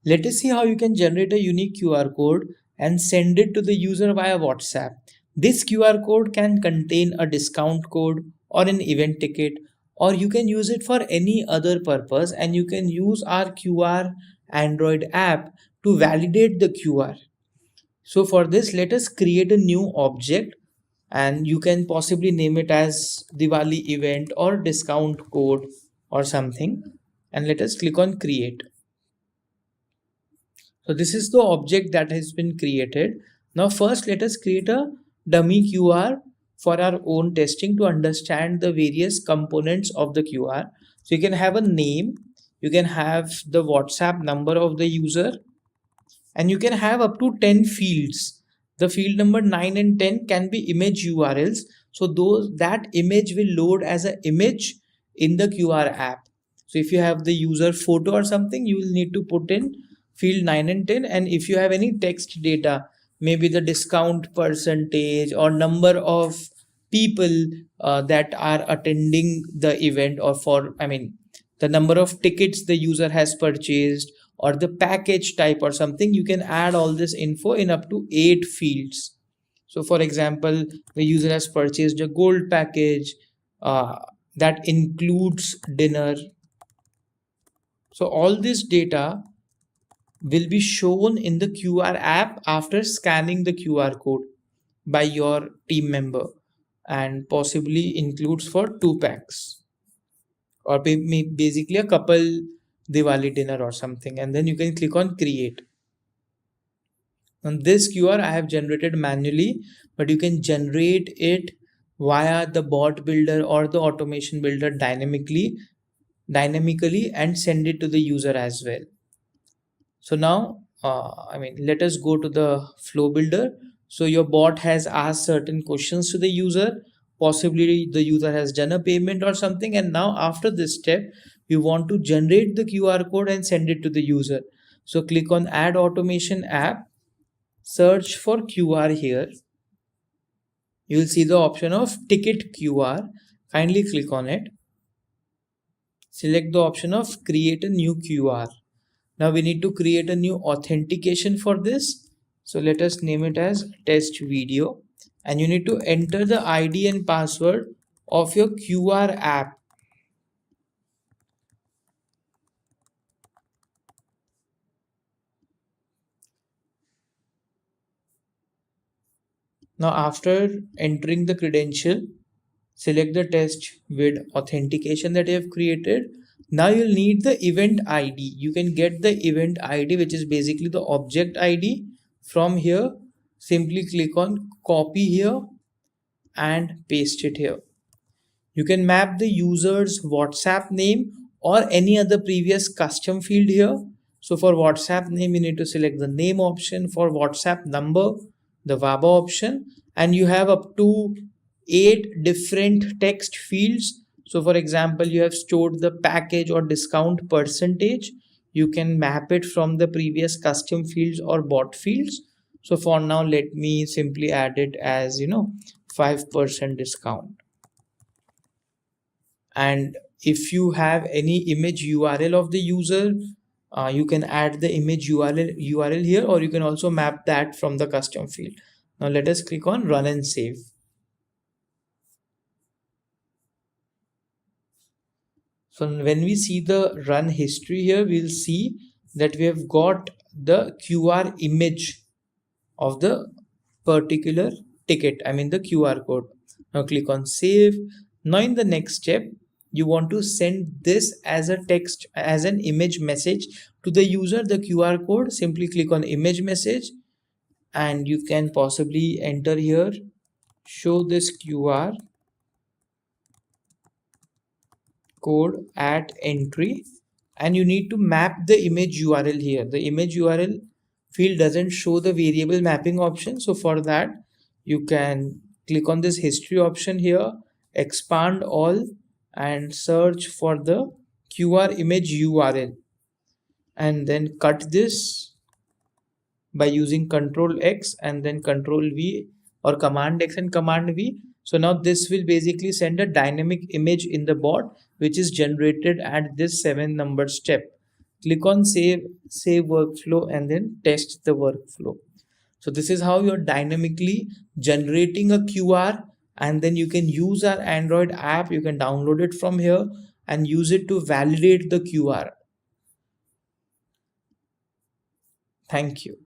Let us see how you can generate a unique QR code and send it to the user via WhatsApp. This QR code can contain a discount code or an event ticket, or you can use it for any other purpose, and you can use our QR Android app to validate the QR. So for this, let us create a new object, and you can possibly name it as Diwali event or discount code or something, and let us click on create. So this is the object that has been created. Now first let us create a dummy QR for our own testing to understand the various components of the QR. So you can have a name, you can have the WhatsApp number of the user, and you can have up to 10 fields. The field number 9 and 10 can be image URLs. So that image will load as an image in the QR app. So if you have the user photo or something, you will need to put in field 9 and 10. And if you have any text data, maybe the discount percentage or number of people that are attending the event, or the number of tickets the user has purchased, or the package type or something, you can add all this info in up to 8 fields. So for example, the user has purchased a gold package that includes dinner. So all this data will be shown in the QR app after scanning the QR code by your team member, and possibly includes for 2 packs, or basically a couple Diwali dinner or something, and then you can click on create. On this QR I have generated manually, but you can generate it via the bot builder or the automation builder dynamically and send it to the user as well. So now let us go to the flow builder. So your bot has asked certain questions to the user, possibly the user has done a payment or something, and now after this step we want to generate the QR code and send it to the user. So click on add automation app, search for QR here. You will see the option of ticket QR. Kindly click on it. Select the option of create a new QR. Now we need to create a new authentication for this. So let us name it as test video, and you need to enter the ID and password of your QR app. Now after entering the credential, select the test with authentication that you have created. Now you'll need the event ID. You can get the event ID, which is basically the object ID, from here. Simply click on copy here and paste it here. You can map the user's WhatsApp name or any other previous custom field here. So for WhatsApp name, you need to select the name option. For WhatsApp number, the WABA option, and you have up to 8 different text fields. So for example, you have stored the package or discount percentage. You can map it from the previous custom fields or bot fields. So for now, let me simply add it as 5% discount. And if you have any image URL of the user, you can add the image URL here, or you can also map that from the custom field. Now let us click on run and save. So when we see the run history here, we'll see that we have got the QR image of the particular ticket, the QR code. Now click on save. Now in the next step, you want to send this as a text, as an image message to the user, the QR code. Simply click on image message, and you can possibly enter here, show this QR code at entry, and you need to map the image URL here. The image URL field doesn't show the variable mapping option. So for that, you can click on this history option here, expand all, and search for the QR image URL, and then cut this by using Control X and then Control V, or Command X and Command V. So now this will basically send a dynamic image in the bot, which is generated at this 7 number step. click on save workflow, and then test the workflow. So this is how you're dynamically generating a QR, and then you can use our Android app. You can download it from here and use it to validate the QR. Thank you.